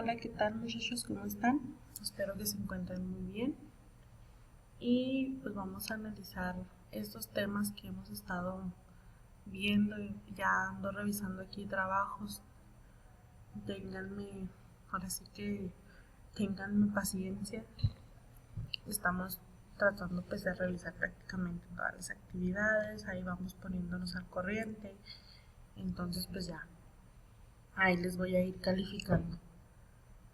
Hola, ¿qué tal muchachos? ¿Cómo están? Espero que se encuentren muy bien. Y pues vamos a analizar estos temas que hemos estado viendo y ya ando revisando aquí trabajos. Ténganme, ahora sí que ténganme paciencia. Estamos tratando pues de revisar prácticamente todas las actividades, ahí vamos poniéndonos al corriente. Entonces pues ya, ahí les voy a ir calificando.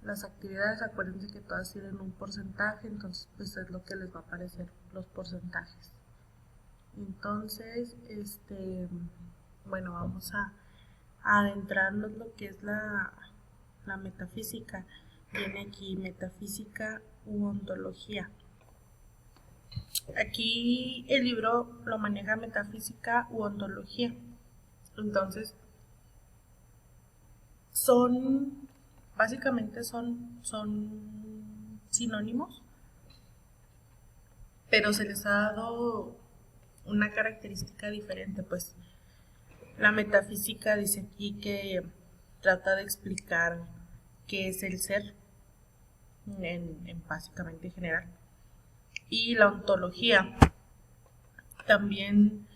Las actividades, acuérdense que todas tienen un porcentaje, entonces pues es lo que les va a aparecer los porcentajes. Entonces, bueno, vamos a adentrarnos lo que es la metafísica. Viene aquí metafísica u ontología. Aquí el libro lo maneja metafísica u ontología. Entonces, básicamente son sinónimos, pero se les ha dado una característica diferente, pues la metafísica dice aquí que trata de explicar qué es el ser básicamente en general, y la ontología también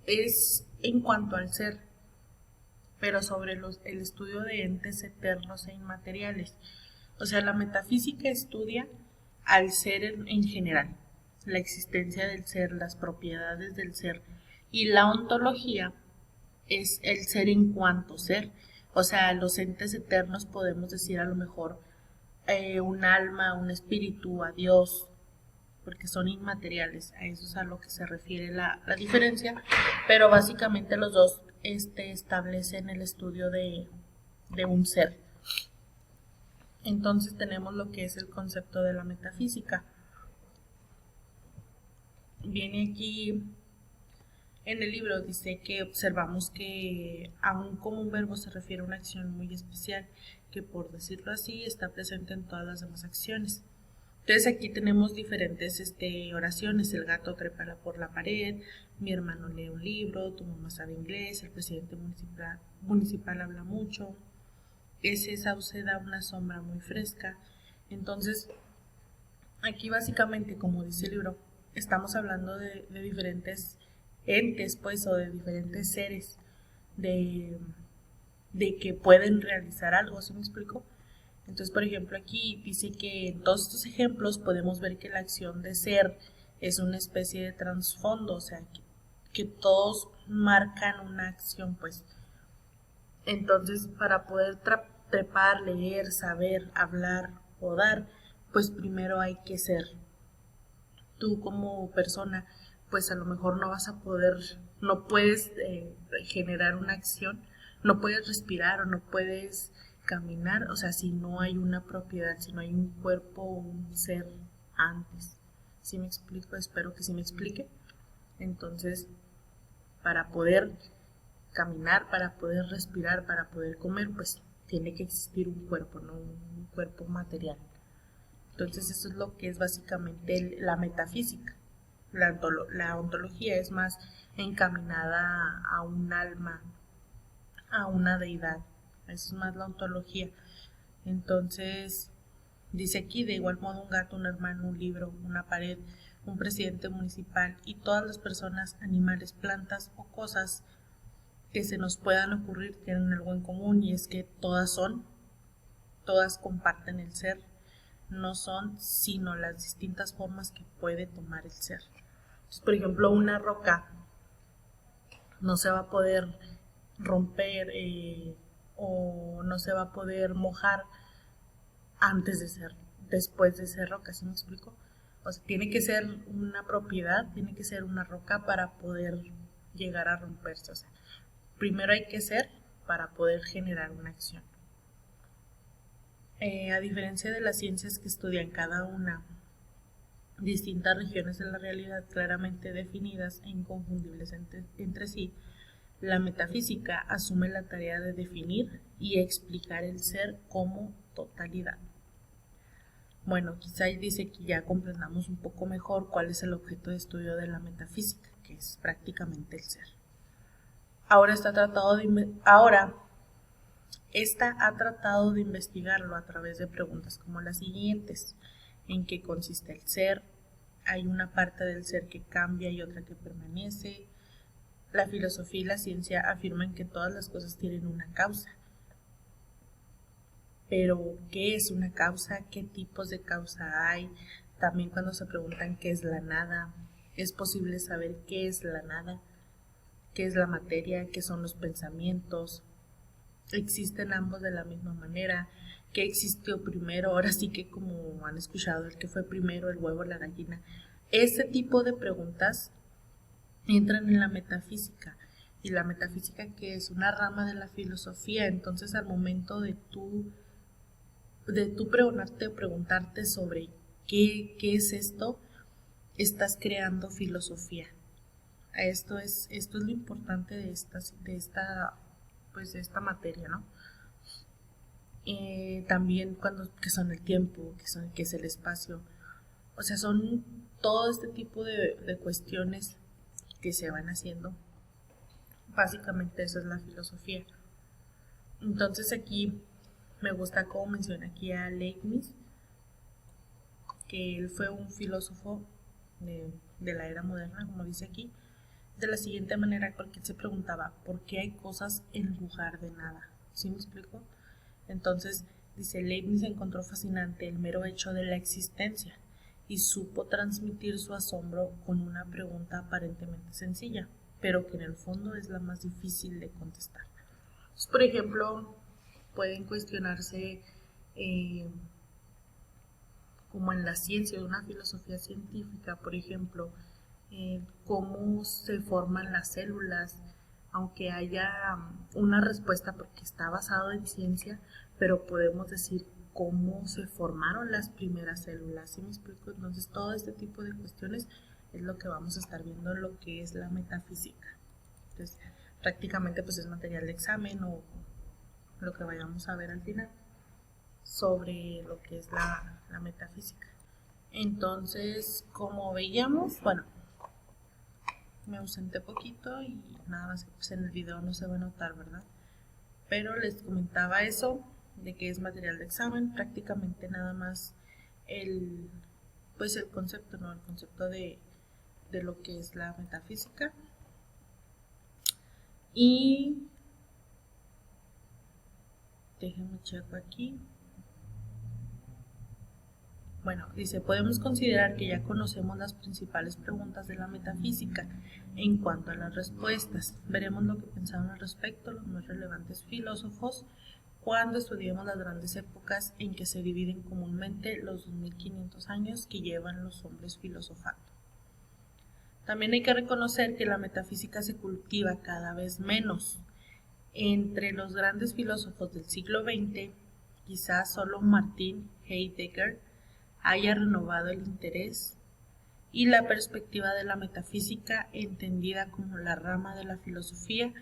es en cuanto al ser, pero sobre el estudio de entes eternos e inmateriales. O sea, la metafísica estudia al ser en general, la existencia del ser, las propiedades del ser, y la ontología es el ser en cuanto ser. O sea, los entes eternos podemos decir a lo mejor un alma, un espíritu, a Dios, porque son inmateriales. A eso es a lo que se refiere la diferencia, pero básicamente los dos establecen el estudio de un ser. Entonces tenemos lo que es el concepto de la metafísica. Viene aquí en el libro, dice que observamos que aún como un verbo se refiere a una acción muy especial, que por decirlo así está presente en todas las demás acciones. Entonces aquí tenemos diferentes oraciones: el gato trepa por la pared, mi hermano lee un libro, tu mamá sabe inglés, el presidente municipal habla mucho, ese sauce da una sombra muy fresca. Entonces aquí básicamente, como dice el libro, estamos hablando de diferentes entes, pues, o de diferentes seres, de, de que pueden realizar algo, ¿sí me explico? Entonces, por ejemplo, aquí dice que en todos estos ejemplos podemos ver que la acción de ser es una especie de trasfondo, o sea, que todos marcan una acción, pues. Entonces, para poder trepar, leer, saber, hablar o dar, pues primero hay que ser. Tú como persona, pues a lo mejor no puedes generar una acción, no puedes respirar o no puedes caminar, o sea, si no hay una propiedad, si no hay un cuerpo o un ser antes. ¿Sí me explico? Espero que sí me explique. Entonces, para poder caminar, para poder respirar, para poder comer, pues tiene que existir un cuerpo, ¿no? Un cuerpo material. Entonces eso es lo que es básicamente la metafísica. La ontología es más encaminada a un alma, a una deidad. Eso es más la ontología. Entonces, dice aquí, de igual modo, un gato, un hermano, un libro, una pared, un presidente municipal y todas las personas, animales, plantas o cosas que se nos puedan ocurrir tienen algo en común, y es que todas comparten el ser. No son sino las distintas formas que puede tomar el ser. Entonces, por ejemplo, una roca no se va a poder romper o no se va a poder mojar antes de ser, después de ser roca, ¿sí me explico? O sea, tiene que ser una propiedad, tiene que ser una roca para poder llegar a romperse. O sea, primero hay que ser para poder generar una acción. A diferencia de las ciencias que estudian cada una distintas regiones de la realidad claramente definidas e inconfundibles entre sí, la metafísica asume la tarea de definir y explicar el ser como totalidad. Bueno, quizá dice que ya comprendamos un poco mejor cuál es el objeto de estudio de la metafísica, que es prácticamente el ser. Ahora Esta ha tratado de investigarlo a través de preguntas como las siguientes: ¿en qué consiste el ser? ¿Hay una parte del ser que cambia y otra que permanece? La filosofía y la ciencia afirman que todas las cosas tienen una causa. Pero, ¿qué es una causa? ¿Qué tipos de causa hay? También cuando se preguntan qué es la nada, ¿es posible saber qué es la nada? ¿Qué es la materia? ¿Qué son los pensamientos? ¿Existen ambos de la misma manera? ¿Qué existió primero? Ahora sí que, como han escuchado, el que fue primero, el huevo o la gallina. Ese tipo de preguntas entran en la metafísica. Y la metafísica, que es una rama de la filosofía, entonces al momento de tú preguntarte sobre qué es esto, estás creando filosofía. Esto es lo importante pues de esta materia, ¿no? También que son el tiempo, que es el espacio. O sea, son todo este tipo de cuestiones que se van haciendo. Básicamente eso es la filosofía. Entonces aquí me gusta cómo menciona aquí a Leibniz, que él fue un filósofo de la era moderna, como dice aquí, de la siguiente manera, porque él se preguntaba por qué hay cosas en lugar de nada. ¿Sí me explico? Entonces, dice, Leibniz encontró fascinante el mero hecho de la existencia y supo transmitir su asombro con una pregunta aparentemente sencilla, pero que en el fondo es la más difícil de contestar. Entonces, por ejemplo, pueden cuestionarse como en la ciencia, de una filosofía científica, por ejemplo, cómo se forman las células, aunque haya una respuesta porque está basado en ciencia, pero podemos decir cómo se formaron las primeras células, ¿sí me explico? Entonces todo este tipo de cuestiones es lo que vamos a estar viendo en lo que es la metafísica. Entonces prácticamente pues es material de examen o lo que vayamos a ver al final sobre lo que es la metafísica. Entonces, como veíamos, bueno, me ausenté poquito y nada más que pues en el video no se va a notar, ¿verdad? Pero les comentaba eso, de que es material de examen, prácticamente nada más pues el concepto, ¿no? El concepto de lo que es la metafísica. Y déjenme checo aquí. Bueno, dice, podemos considerar que ya conocemos las principales preguntas de la metafísica. En cuanto a las respuestas, veremos lo que pensaron al respecto los más relevantes filósofos cuando estudiemos las grandes épocas en que se dividen comúnmente los 2500 años que llevan los hombres filosofando. También hay que reconocer que la metafísica se cultiva cada vez menos. Entre los grandes filósofos del siglo XX, quizás solo Martin Heidegger haya renovado el interés y la perspectiva de la metafísica, entendida como la rama de la filosofía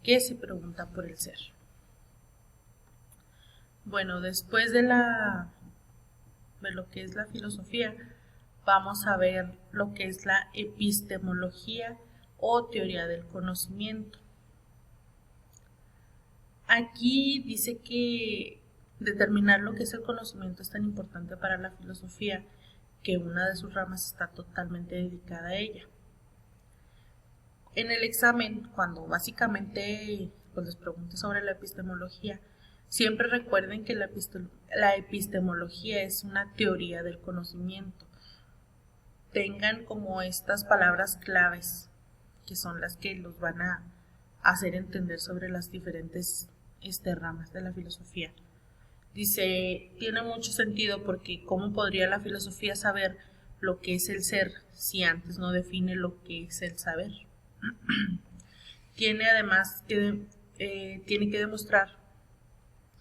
que se pregunta por el ser. Bueno, después de lo que es la filosofía, vamos a ver lo que es la epistemología o teoría del conocimiento. Aquí dice que determinar lo que es el conocimiento es tan importante para la filosofía que una de sus ramas está totalmente dedicada a ella. En el examen, cuando básicamente pues, les pregunto sobre la epistemología, siempre recuerden que la epistemología es una teoría del conocimiento. Tengan como estas palabras claves, que son las que los van a hacer entender sobre las diferentes ramas de la filosofía. Dice, tiene mucho sentido porque ¿cómo podría la filosofía saber lo que es el ser si antes no define lo que es el saber? Tiene además tiene que demostrar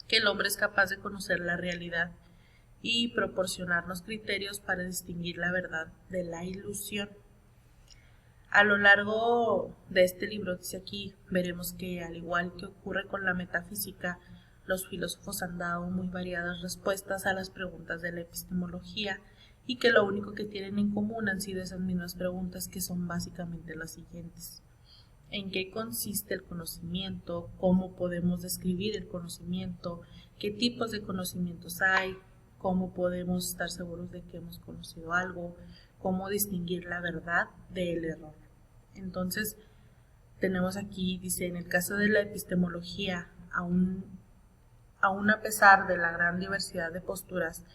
que el hombre es capaz de conocer la realidad y proporcionarnos criterios para distinguir la verdad de la ilusión. A lo largo de este libro, dice aquí, veremos que al igual que ocurre con la metafísica, los filósofos han dado muy variadas respuestas a las preguntas de la epistemología y que lo único que tienen en común han sido esas mismas preguntas, que son básicamente las siguientes. en qué consiste el conocimiento, cómo podemos describir el conocimiento, qué tipos de conocimientos hay, cómo podemos estar seguros de que hemos conocido algo, cómo distinguir la verdad del error. Entonces, tenemos aquí, dice, en el caso de la epistemología, aún a pesar de la gran diversidad de posturas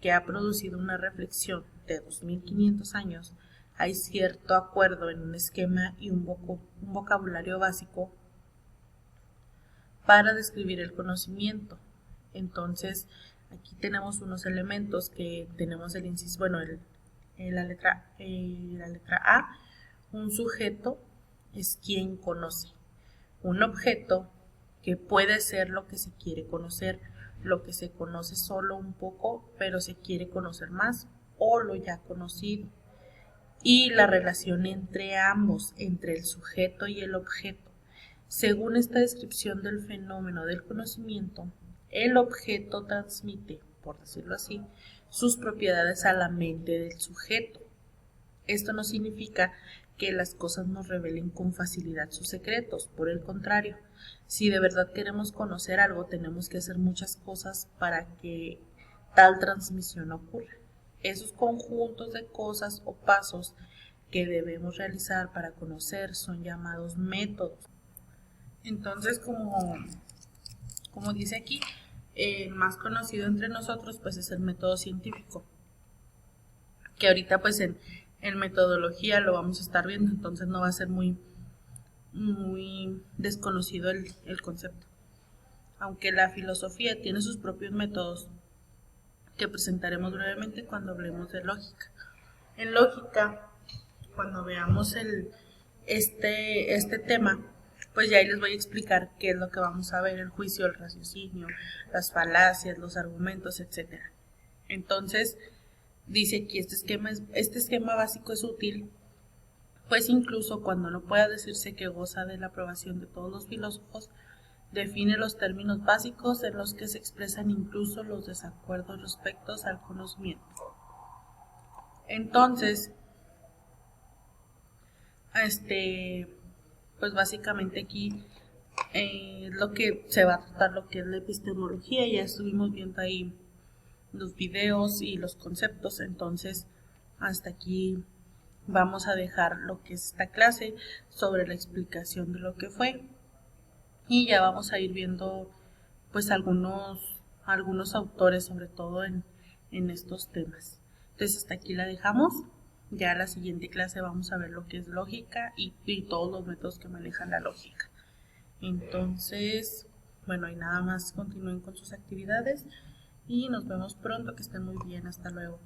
que ha producido una reflexión de 2500 años, hay cierto acuerdo en un esquema y un vocabulario básico para describir el conocimiento. Entonces, aquí tenemos unos elementos que tenemos el inciso, bueno, la letra A, un sujeto es quien conoce, un objeto que puede ser lo que se quiere conocer, lo que se conoce solo un poco, pero se quiere conocer más, o lo ya conocido, y la relación entre ambos, entre el sujeto y el objeto. Según esta descripción del fenómeno del conocimiento, el objeto transmite, por decirlo así, sus propiedades a la mente del sujeto. Esto no significa que las cosas nos revelen con facilidad sus secretos, por el contrario, si de verdad queremos conocer algo, tenemos que hacer muchas cosas para que tal transmisión ocurra. Esos conjuntos de cosas o pasos que debemos realizar para conocer son llamados métodos. Entonces, como dice aquí, el más conocido entre nosotros pues es el método científico, que ahorita pues en metodología lo vamos a estar viendo, entonces no va a ser muy desconocido el concepto. Aunque la filosofía tiene sus propios métodos que presentaremos brevemente cuando hablemos de lógica. En lógica, cuando veamos este tema, pues ya ahí les voy a explicar qué es lo que vamos a ver: el juicio, el raciocinio, las falacias, los argumentos, etc. Entonces, dice que este esquema básico es útil, pues incluso cuando no pueda decirse que goza de la aprobación de todos los filósofos, define los términos básicos en los que se expresan incluso los desacuerdos respecto al conocimiento. Entonces, pues básicamente aquí lo que se va a tratar lo que es la epistemología. Ya estuvimos viendo ahí los videos y los conceptos, entonces hasta aquí vamos a dejar lo que es esta clase sobre la explicación de lo que fue, y ya vamos a ir viendo pues algunos autores, sobre todo en estos temas. Entonces hasta aquí la dejamos. Ya la siguiente clase vamos a ver lo que es lógica y todos los métodos que manejan la lógica. Entonces, bueno, y nada más, continúen con sus actividades y nos vemos pronto, que estén muy bien, hasta luego.